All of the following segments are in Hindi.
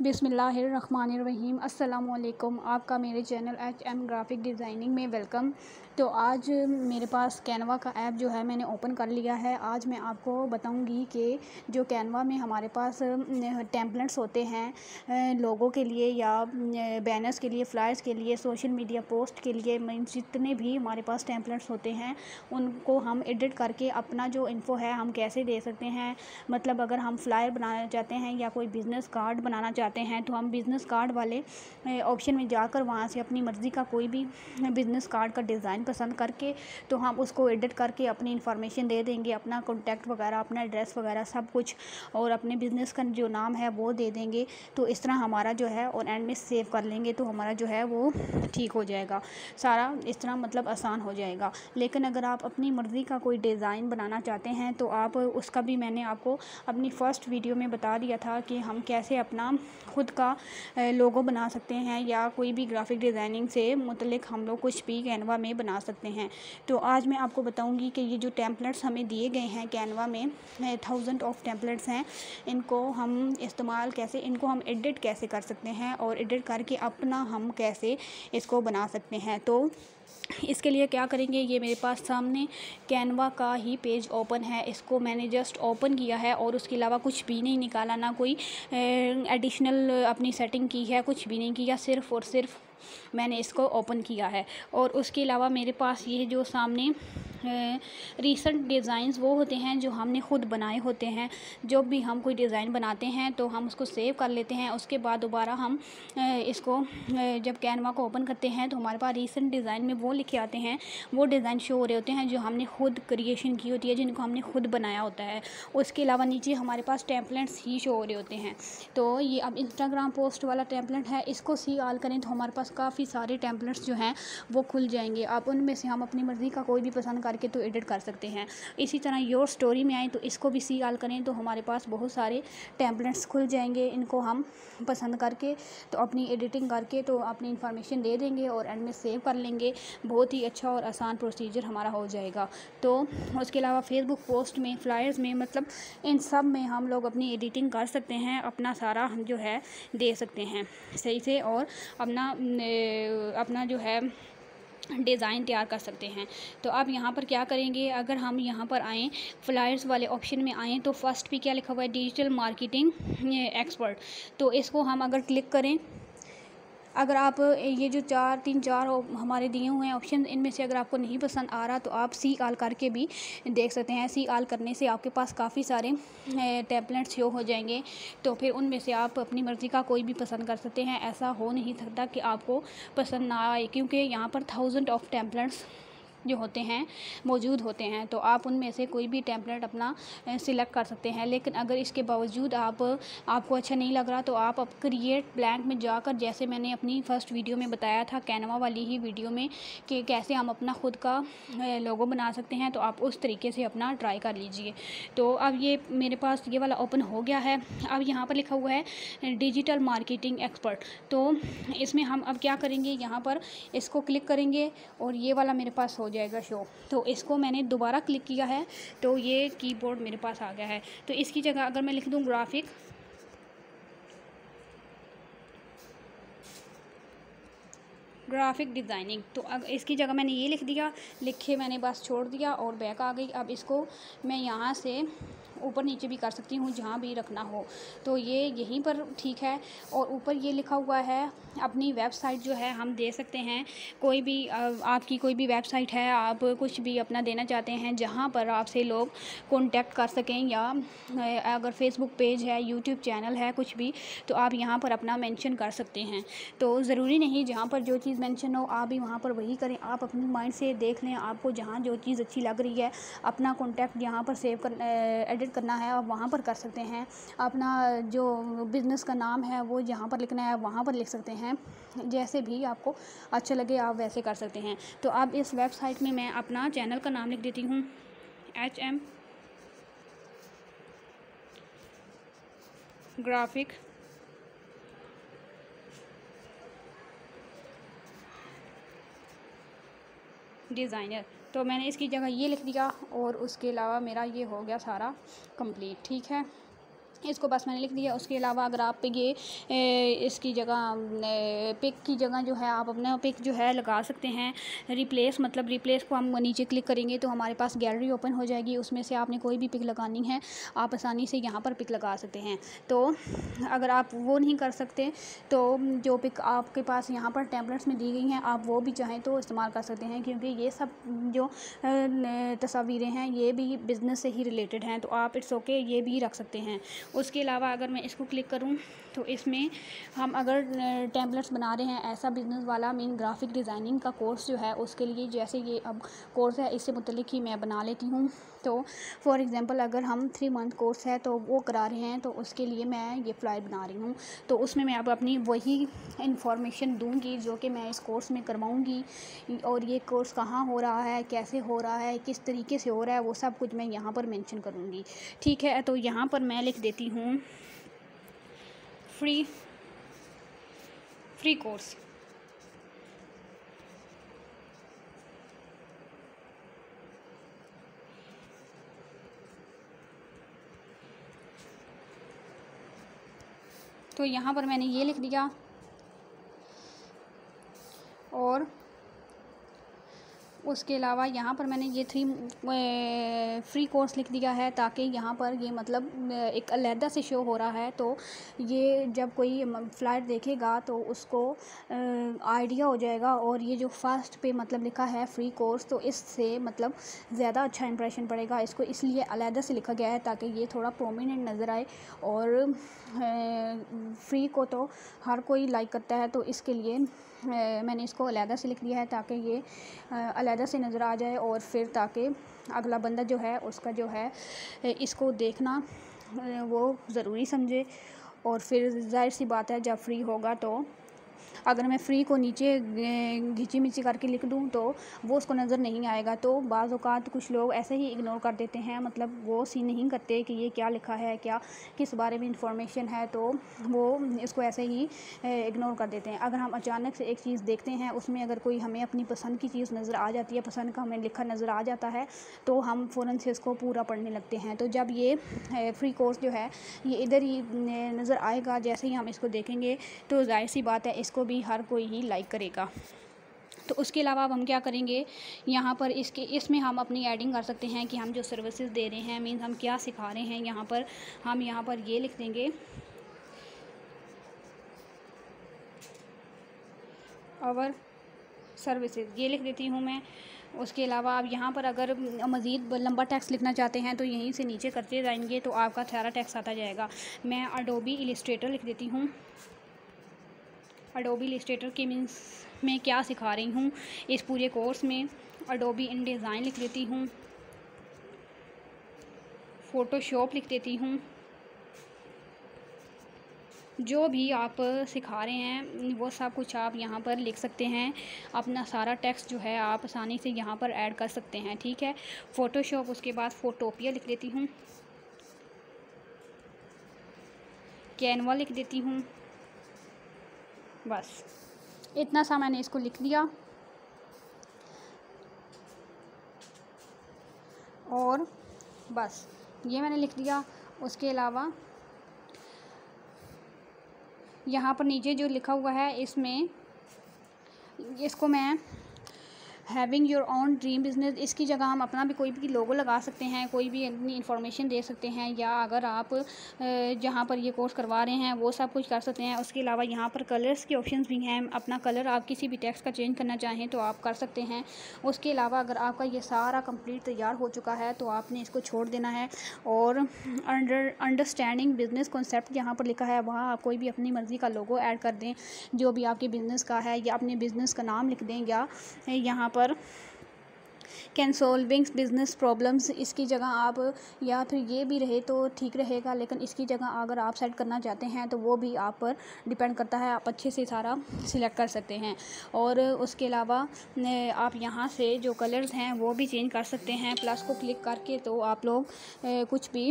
बिस्मिल्लाहिर्रहमानिर्रहीम। अस्सलामुअलैकुम। आपका मेरे चैनल HM ग्राफ़िक डिज़ाइनिंग में वेलकम। तो आज मेरे पास कैनवा का ऐप जो है मैंने ओपन कर लिया है। आज मैं आपको बताऊंगी कि जो कैनवा में हमारे पास टेम्पलेट्स होते हैं लोगों के लिए या बैनर्स के लिए, फ्लायर्स के लिए, सोशल मीडिया पोस्ट के लिए, जितने भी हमारे पास टेम्पलेट्स होते हैं उनको हम एडिट करके अपना जो इन्फ़ो है हम कैसे दे सकते हैं। मतलब अगर हम फ्लायर बनाना चाहते हैं या कोई बिज़नेस कार्ड बनाना चाहते हैं तो हम बिज़नेस कार्ड वाले ऑप्शन में जाकर वहाँ से अपनी मर्ज़ी का कोई भी बिज़नेस कार्ड का डिज़ाइन पसंद करके तो हम उसको एडिट करके अपनी इन्फॉर्मेशन दे देंगे, अपना कॉन्टैक्ट वगैरह, अपना एड्रेस वगैरह सब कुछ, और अपने बिज़नेस का जो नाम है वो दे देंगे। तो इस तरह हमारा जो है और एंड में सेव कर लेंगे तो हमारा जो है वो ठीक हो जाएगा सारा। इस तरह मतलब आसान हो जाएगा। लेकिन अगर आप अपनी मर्ज़ी का कोई डिज़ाइन बनाना चाहते हैं तो आप उसका भी मैंने आपको अपनी फ़र्स्ट वीडियो में बता दिया था कि हम कैसे अपना खुद का लोगो बना सकते हैं या कोई भी ग्राफ़िक डिज़ाइनिंग से मुतल्लिक़ हम लोग कुछ भी कैनवा में बना सकते हैं। तो आज मैं आपको बताऊंगी कि ये जो टेम्पलेट्स हमें दिए गए हैं कैनवा में 1000 ऑफ टेम्पलेट्स हैं, इनको हम इस्तेमाल कैसे, इनको हम एडिट कैसे कर सकते हैं और एडिट करके अपना हम कैसे इसको बना सकते हैं। तो इसके लिए क्या करेंगे, ये मेरे पास सामने कैनवा का ही पेज ओपन है। इसको मैंने जस्ट ओपन किया है और उसके अलावा कुछ भी नहीं निकाला, ना कोई एडिशनल अपनी सेटिंग की है, कुछ भी नहीं किया, सिर्फ़ और सिर्फ मैंने इसको ओपन किया है। और उसके अलावा मेरे पास ये जो सामने रीसेंट डिज़ाइंस वो होते हैं जो हमने ख़ुद बनाए होते हैं। जब भी हम कोई डिज़ाइन बनाते हैं तो हम उसको सेव कर लेते हैं, उसके बाद दोबारा हम इसको जब कैनवा को ओपन करते हैं तो हमारे पास रीसेंट डिज़ाइन में वो लिखे आते हैं, वो डिज़ाइन शो हो रहे होते हैं जो हमने ख़ुद क्रिएशन की होती है, जिनको हमने ख़ुद बनाया होता है। उसके अलावा नीचे हमारे पास टेम्पलेट्स ही शो हो रहे होते हैं। तो ये अब इंस्टाग्राम पोस्ट वाला टेम्पलेट है, इसको सी ऑल करें तो हमारे पास काफ़ी सारे टेम्पलेट्स जो हैं वो खुल जाएंगे। आप उनमें से हम अपनी मर्ज़ी का कोई भी पसंद करके तो एडिट कर सकते हैं। इसी तरह योर स्टोरी में आए तो इसको भी सी ऑल करें तो हमारे पास बहुत सारे टेम्पलेट्स खुल जाएंगे। इनको हम पसंद करके तो अपनी एडिटिंग करके तो अपनी इन्फॉर्मेशन दे देंगे और एंड में सेव कर लेंगे। बहुत ही अच्छा और आसान प्रोसीजर हमारा हो जाएगा। तो उसके अलावा फेसबुक पोस्ट में, फ्लायर्स में, मतलब इन सब में हम लोग अपनी एडिटिंग कर सकते हैं, अपना सारा हम जो है दे सकते हैं सही से और अपना जो है डिज़ाइन तैयार कर सकते हैं। तो अब यहाँ पर क्या करेंगे, अगर हम यहाँ पर आएँ फ्लायर्स वाले ऑप्शन में आएँ तो फर्स्ट पे क्या लिखा हुआ है, डिजिटल मार्केटिंग एक्सपर्ट। तो इसको हम अगर क्लिक करें, अगर आप ये जो 4 हमारे दिए हुए हैं ऑप्शन, इनमें से अगर आपको नहीं पसंद आ रहा तो आप सी ऑल करके भी देख सकते हैं। सी ऑल करने से आपके पास काफ़ी सारे टेम्पलेट्स शो हो जाएंगे। तो फिर उनमें से आप अपनी मर्ज़ी का कोई भी पसंद कर सकते हैं। ऐसा हो नहीं सकता कि आपको पसंद ना आए, क्योंकि यहाँ पर 1000 ऑफ टेम्पलेट्स जो होते हैं मौजूद होते हैं। तो आप उनमें से कोई भी टेम्पलेट अपना सिलेक्ट कर सकते हैं। लेकिन अगर इसके बावजूद आपको अच्छा नहीं लग रहा तो आप अब क्रिएट ब्लैंक में जाकर, जैसे मैंने अपनी फ़र्स्ट वीडियो में बताया था कैनवा वाली ही वीडियो में कि कैसे हम अपना ख़ुद का लोगो बना सकते हैं, तो आप उस तरीके से अपना ट्राई कर लीजिए। तो अब ये मेरे पास ये वाला ओपन हो गया है। अब यहाँ पर लिखा हुआ है डिजिटल मार्केटिंग एक्सपर्ट। तो इसमें हम अब क्या करेंगे, यहाँ पर इसको क्लिक करेंगे और ये वाला मेरे पास हो जाएगा शो। तो इसको मैंने दोबारा क्लिक किया है तो ये कीबोर्ड मेरे पास आ गया है। तो इसकी जगह अगर मैं लिख दूँ ग्राफिक डिज़ाइनिंग, तो अब इसकी जगह मैंने ये लिख दिया, लिखे मैंने बस छोड़ दिया और बैक आ गई। अब इसको मैं यहाँ से ऊपर नीचे भी कर सकती हूँ, जहाँ भी रखना हो। तो ये यहीं पर ठीक है। और ऊपर ये लिखा हुआ है अपनी वेबसाइट जो है हम दे सकते हैं। कोई भी आपकी कोई भी वेबसाइट है, आप कुछ भी अपना देना चाहते हैं जहाँ पर आपसे लोग कॉन्टैक्ट कर सकें, या अगर फेसबुक पेज है, यूट्यूब चैनल है, कुछ भी, तो आप यहाँ पर अपना मेंशन कर सकते हैं। तो ज़रूरी नहीं जहाँ पर जो चीज़ मेंशन हो आप भी वहाँ पर वही करें। आप अपनी माइंड से देख लें, आपको जहाँ जो चीज़ अच्छी लग रही है, अपना कॉन्टैक्ट यहाँ पर सेव कर एडिट करना है आप वहाँ पर कर सकते हैं। अपना जो बिज़नेस का नाम है वो जहाँ पर लिखना है वहाँ पर लिख सकते हैं। जैसे भी आपको अच्छा लगे आप वैसे कर सकते हैं। तो अब इस वेबसाइट में मैं अपना चैनल का नाम लिख देती हूँ, HM ग्राफिक डिज़ाइनर। तो मैंने इसकी जगह ये लिख दिया और उसके अलावा मेरा ये हो गया सारा कंप्लीट। ठीक है। इसको बस मैंने लिख दिया। उसके अलावा अगर आप ये इसकी जगह पिक की जगह जो है आप अपना पिक जो है लगा सकते हैं। रिप्लेस मतलब रिप्लेस को हम नीचे क्लिक करेंगे तो हमारे पास गैलरी ओपन हो जाएगी, उसमें से आपने कोई भी पिक लगानी है आप आसानी से यहाँ पर पिक लगा सकते हैं। तो अगर आप वो नहीं कर सकते तो जो पिक आपके पास यहाँ पर टेम्पलेट्स में दी गई हैं आप वो भी चाहें तो इस्तेमाल कर सकते हैं, क्योंकि ये सब जो तस्वीरें हैं ये भी बिज़नेस से ही रिलेटेड हैं, तो आप इट्स ओके ये भी रख सकते हैं। उसके अलावा अगर मैं इसको क्लिक करूं तो इसमें हम अगर टेम्पलेट्स बना रहे हैं ऐसा बिज़नेस वाला मीन ग्राफिक डिज़ाइनिंग का कोर्स जो है उसके लिए जैसे ये अब कोर्स है इससे मुतल्लिक ही मैं बना लेती हूँ। तो फॉर एग्ज़ाम्पल अगर हम 3 मंथ कोर्स है तो वो करा रहे हैं तो उसके लिए मैं ये फ्लायर बना रही हूँ। तो उसमें मैं अब अपनी वही इंफॉर्मेशन दूँगी जो कि मैं इस कोर्स में करवाऊँगी, और ये कोर्स कहाँ हो रहा है, कैसे हो रहा है, किस तरीके से हो रहा है, वो सब कुछ मैं यहाँ पर मेंशन करूँगी। ठीक है, तो यहाँ पर मैं लिख देती हूँ फ्री कोर्स। तो यहाँ पर मैंने ये लिख दिया और उसके अलावा यहाँ पर मैंने ये 3 फ्री कोर्स लिख दिया है, ताकि यहाँ पर ये मतलब एक अलहदा से शो हो रहा है। तो ये जब कोई फ्लायर देखेगा तो उसको आइडिया हो जाएगा, और ये जो फर्स्ट पे मतलब लिखा है फ्री कोर्स तो इससे मतलब ज़्यादा अच्छा इंप्रेशन पड़ेगा। इसको इसलिए अलहदा से लिखा गया है ताकि ये थोड़ा प्रोमिनेंट नज़र आए, और फ्री को तो हर कोई लाइक करता है, तो इसके लिए मैंने इसको अलहदा से लिख दिया है ताकि ये अलहदा से नज़र आ जाए, और फिर ताकि अगला बंदा जो है उसका जो है इसको देखना वो ज़रूरी समझे। और फिर ज़ाहिर सी बात है जब फ्री होगा तो अगर मैं फ़्री को नीचे घिंची मिची करके लिख दूँ तो वो उसको नज़र नहीं आएगा। तो बाज़ औक़ात कुछ लोग ऐसे ही इग्नोर कर देते हैं, मतलब वो सी नहीं करते कि ये क्या लिखा है, क्या किस बारे में इंफॉर्मेशन है, तो वो इसको ऐसे ही इग्नोर कर देते हैं। अगर हम अचानक से एक चीज़ देखते हैं उसमें अगर कोई हमें अपनी पसंद की चीज़ नज़र आ जाती है, पसंद का हमें लिखा नज़र आ जाता है, तो हम फ़ौरन से इसको पूरा पढ़ने लगते हैं। तो जब ये फ्री कोर्स जो है ये इधर ही नज़र आएगा, जैसे ही हम इसको देखेंगे तो ज़ाहिर सी बात है इसको भी हर कोई ही लाइक करेगा। तो उसके अलावा अब हम क्या करेंगे, यहाँ पर इसमें हम अपनी एडिंग कर सकते हैं कि हम जो सर्विसेज दे रहे हैं, मीन्स हम क्या सिखा रहे हैं। यहाँ पर हम यहाँ पर ये लिख देंगे और सर्विसेज, ये लिख देती हूँ मैं। उसके अलावा आप यहाँ पर अगर मज़ीद लंबा टेक्स्ट लिखना चाहते हैं तो यहीं से नीचे करते जाएंगे तो आपका सारा टेक्स्ट आता जाएगा। मैं अडोबी इलस्ट्रेटर लिख देती हूँ। अडोबी इलस्ट्रेटर के मीन्स मैं क्या सिखा रही हूँ इस पूरे कोर्स में। अडोबी इनडिज़ाइन लिख देती हूँ। फ़ोटोशॉप लिख देती हूँ। जो भी आप सिखा रहे हैं वो सब कुछ आप यहाँ पर लिख सकते हैं। अपना सारा टेक्स्ट जो है आप आसानी से यहाँ पर ऐड कर सकते हैं। ठीक है, फ़ोटोशॉप, उसके बाद फोटोपिया लिख देती हूँ। कैनवा लिख देती हूँ। बस इतना सा मैंने इसको लिख दिया और बस ये मैंने लिख दिया। उसके अलावा यहाँ पर नीचे जो लिखा हुआ है इसमें इसको मैं having your own dream business, इसकी जगह हम अपना भी कोई भी लोगो लगा सकते हैं, कोई भी अपनी इन्फॉर्मेशन दे सकते हैं, या अगर आप जहाँ पर ये कोर्स करवा रहे हैं वो सब कुछ कर सकते हैं। उसके अलावा यहाँ पर कलर्स के ऑप्शंस भी हैं, अपना कलर आप किसी भी टेक्स्ट का चेंज करना चाहें तो आप कर सकते हैं। उसके अलावा अगर आपका ये सारा कंप्लीट तैयार हो चुका है तो आपने इसको छोड़ देना है, और अंडरस्टैंडिंग बिज़नेस कॉन्सेप्ट यहाँ पर लिखा है वहाँ आप कोई भी अपनी मर्ज़ी का लोगो ऐड कर दें जो भी आपके बिज़नेस का है, या अपने बिज़नेस का नाम लिख दें, या यहाँ पर कैन सॉल्विंग बिज़नेस प्रॉब्लम्स, इसकी जगह आप, या फिर ये भी रहे तो ठीक रहेगा, लेकिन इसकी जगह अगर आप सेट करना चाहते हैं तो वो भी आप पर डिपेंड करता है, आप अच्छे से सारा सिलेक्ट कर सकते हैं। और उसके अलावा आप यहाँ से जो कलर्स हैं वो भी चेंज कर सकते हैं। प्लस को क्लिक करके तो आप लोग कुछ भी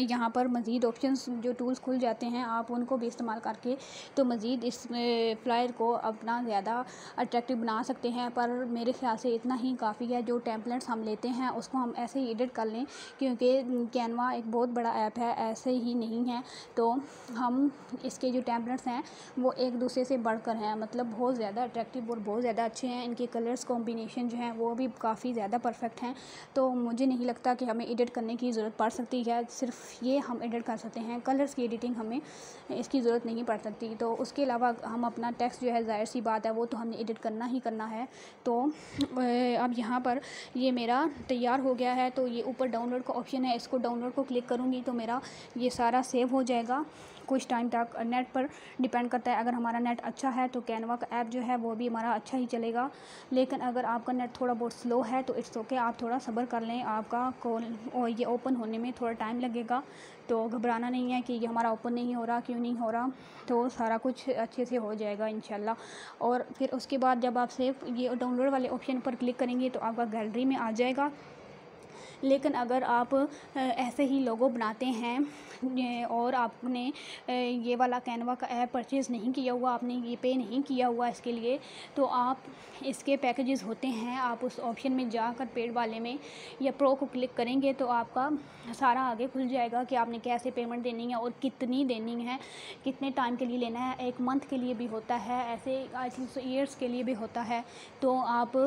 यहाँ पर मज़ीद ऑप्शंस जो टूल्स खुल जाते हैं आप उनको भी इस्तेमाल करके तो मज़ीद इस फ्लायर को अपना ज़्यादा अट्रैक्टिव बना सकते हैं। पर मेरे ख्याल से इतना ही काफ़ी है। जो जो टेम्पलेट्स हम लेते हैं उसको हम ऐसे ही एडिट कर लें, क्योंकि कैनवा एक बहुत बड़ा ऐप है, ऐसे ही नहीं है। तो हम इसके जो टेम्पलेट्स हैं वो एक दूसरे से बढ़कर हैं, मतलब बहुत ज़्यादा अट्रैक्टिव और बहुत ज़्यादा अच्छे हैं। इनके कलर्स कॉम्बिनेशन जो हैं वो भी काफ़ी ज़्यादा परफेक्ट हैं। तो मुझे नहीं लगता कि हमें एडिट करने की ज़रूरत पड़ सकती है, सिर्फ ये हम एडिट कर सकते हैं। कलर्स की एडिटिंग हमें इसकी ज़रूरत नहीं पड़ सकती। तो उसके अलावा हम अपना टेक्स्ट जो है, ज़ाहिर सी बात है, वो तो हमने एडिट करना ही करना है। तो अब यहाँ पर ये मेरा तैयार हो गया है। तो ये ऊपर डाउनलोड का ऑप्शन है, इसको डाउनलोड को क्लिक करूँगी तो मेरा ये सारा सेव हो जाएगा कुछ टाइम तक। नेट पर डिपेंड करता है, अगर हमारा नेट अच्छा है तो कैनवा का ऐप जो है वो भी हमारा अच्छा ही चलेगा। लेकिन अगर आपका नेट थोड़ा बहुत स्लो है तो इट्स ओके, आप थोड़ा सब्र कर लें, आपका कॉल और ये ओपन होने में थोड़ा टाइम लगेगा। तो घबराना नहीं है कि ये हमारा ओपन नहीं हो रहा, क्यों नहीं हो रहा, तो सारा कुछ अच्छे से हो जाएगा इंशाल्लाह। और फिर उसके बाद जब आप सेव ये डाउनलोड वाले ऑप्शन पर क्लिक करेंगे तो आपका गैलरी में आ जाएगा। लेकिन अगर आप ऐसे ही लोगो बनाते हैं और आपने ये वाला कैनवा का ऐप परचेज़ नहीं किया हुआ, आपने ये पे नहीं किया हुआ इसके लिए, तो आप इसके पैकेजेस होते हैं, आप उस ऑप्शन में जाकर पेड वाले में या प्रो को क्लिक करेंगे तो आपका सारा आगे खुल जाएगा कि आपने कैसे पेमेंट देनी है और कितनी देनी है, कितने टाइम के लिए लेना है। 1 मंथ के लिए भी होता है, ऐसे आई थिंक ईयर्स के लिए भी होता है। तो आप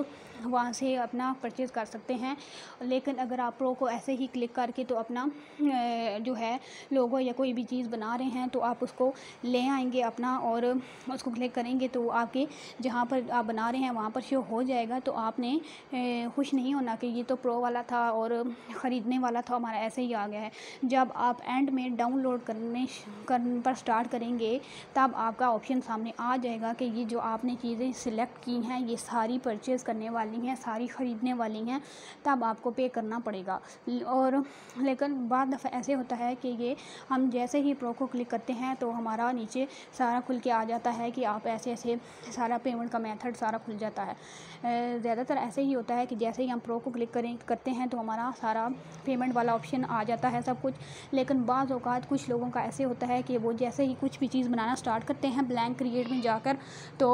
वहाँ से अपना परचेज़ कर सकते हैं। लेकिन अगर आप प्रो को ऐसे ही क्लिक करके तो अपना जो है लोगो या कोई भी चीज़ बना रहे हैं तो आप उसको ले आएंगे अपना और उसको क्लिक करेंगे तो आपके जहाँ पर आप बना रहे हैं वहाँ पर शो हो जाएगा। तो आपने खुश नहीं होना कि ये तो प्रो वाला था और ख़रीदने वाला था, हमारा ऐसे ही आ गया है। जब आप एंड में डाउनलोड करने पर स्टार्ट करेंगे तब आपका ऑप्शन सामने आ जाएगा कि ये जो आपने चीज़ें सिलेक्ट की हैं ये सारी परचेज़ करने वाली हैं, सारी ख़रीदने वाली हैं, तब आपको पे करना पड़ेगा। और लेकिन बाद दफ़ा ऐसे होता है कि ये हम जैसे ही प्रो को क्लिक करते हैं तो हमारा नीचे सारा खुल के आ जाता है कि आप ऐसे ऐसे सारा पेमेंट का मेथड सारा खुल जाता है। ज़्यादातर ऐसे ही होता है कि जैसे ही हम प्रो को क्लिक करते हैं तो हमारा सारा पेमेंट वाला ऑप्शन आ जाता है सब कुछ। लेकिन बाज़ औक़ात कुछ लोगों का ऐसे होता है कि वो जैसे ही कुछ भी चीज़ बनाना स्टार्ट करते हैं ब्लैंक क्रिएट में जाकर तो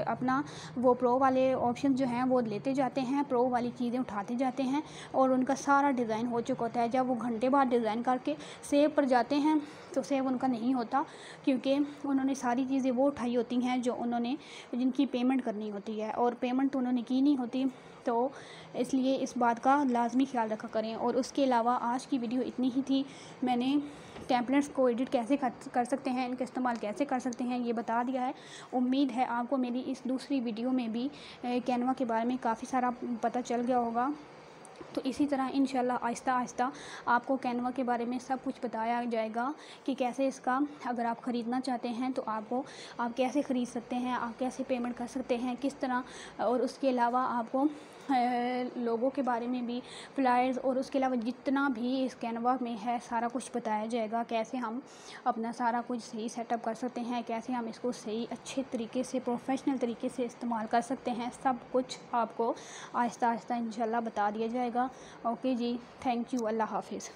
अपना वो प्रो वाले ऑप्शन जो हैं वो लेते जाते हैं, प्रो वाली चीज़ें उठाते जाते हैं और उनका सारा डिज़ाइन हो चुका होता है। जब वो घंटे बाद डिज़ाइन करके सेव पर जाते हैं तो सेव उनका नहीं होता, क्योंकि उन्होंने सारी चीज़ें वो उठाई होती हैं जो उन्होंने जिनकी पेमेंट करनी होती है और पेमेंट तो उन्होंने की नहीं होती। तो इसलिए इस बात का लाजमी ख्याल रखा करें। और उसके अलावा आज की वीडियो इतनी ही थी। मैंने टेम्पलेट्स को एडिट कैसे कर सकते हैं, इनका इस्तेमाल कैसे कर सकते हैं, ये बता दिया है। उम्मीद है आपको मेरी इस दूसरी वीडियो में भी कैनवा के बारे में काफ़ी सारा पता चल गया होगा। तो इसी तरह इंशाल्लाह आहिस्ता आहिस्ता आपको कैनवा के बारे में सब कुछ बताया जाएगा कि कैसे इसका अगर आप ख़रीदना चाहते हैं तो आप कैसे ख़रीद सकते हैं, आप कैसे पेमेंट कर सकते हैं, किस तरह। और उसके अलावा आपको लोगों के बारे में भी, फ्लायर्स और उसके अलावा जितना भी इस कैनवा में है सारा कुछ बताया जाएगा। कैसे हम अपना सारा कुछ सही सेटअप कर सकते हैं, कैसे हम इसको सही अच्छे तरीके से प्रोफेशनल तरीके से इस्तेमाल कर सकते हैं, सब कुछ आपको आहिस्ता आहिस्ता इंशाल्लाह बता दिया जाएगा। ओके जी, थैंक यू, अल्लाह हाफिज़।